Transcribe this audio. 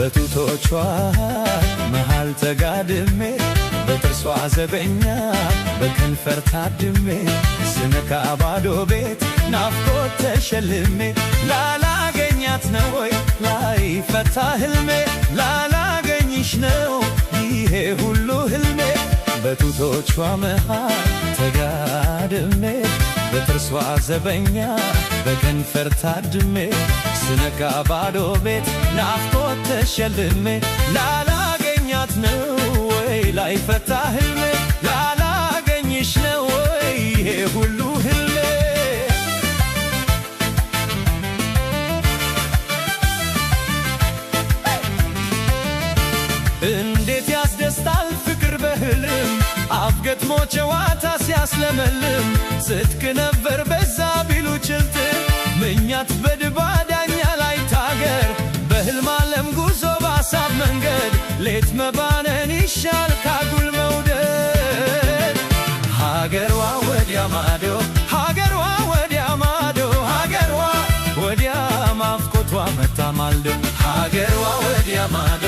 በጡቶቿ መሃል ተጋድሜ በጥርሷ ዘበኛ በከንፈር ታድሜ ስነካ ባዶ ቤት ናፍቆት ተሸልሜ ላላገኛት ነው ወይ ላይፈታ ህልሜ ላላገኝሽ ነው ይሄ ሁሉ ህልሜ በጡቶቿ መሃል ተጋድሜ በጥርሷ ዘበኛ በከንፈር ታድሜ ስነካ ባዶ ቤት ናፍቆት ተሸልሜ ላላገኛት ነው ወይ ላይፈታ ህልሜ ላላገኝሽ ነው ወይ ይሄ ሁሉ ህልሜ እንዴት ያስደስታል ፍቅር በህልም አፍገጥሞ ጨዋታ ሲያስለመልም ጽድቅ ነበር በዛ ቢሉ ችልት ምኛት በድባዳኛ ላይ ታገር በህልም ዓለም ጉዞ ባሳብ መንገድ ሌት መባነን ይሻል ካጉል መውደድ ሀገርዋ ወዲያ ማዶ ሀገርዋ ወዲያ ማዶ ሀገርዋ ወዲያ ማፍቆቷ መታ ማልዶ ሀገርዋ ወዲያ ማዶ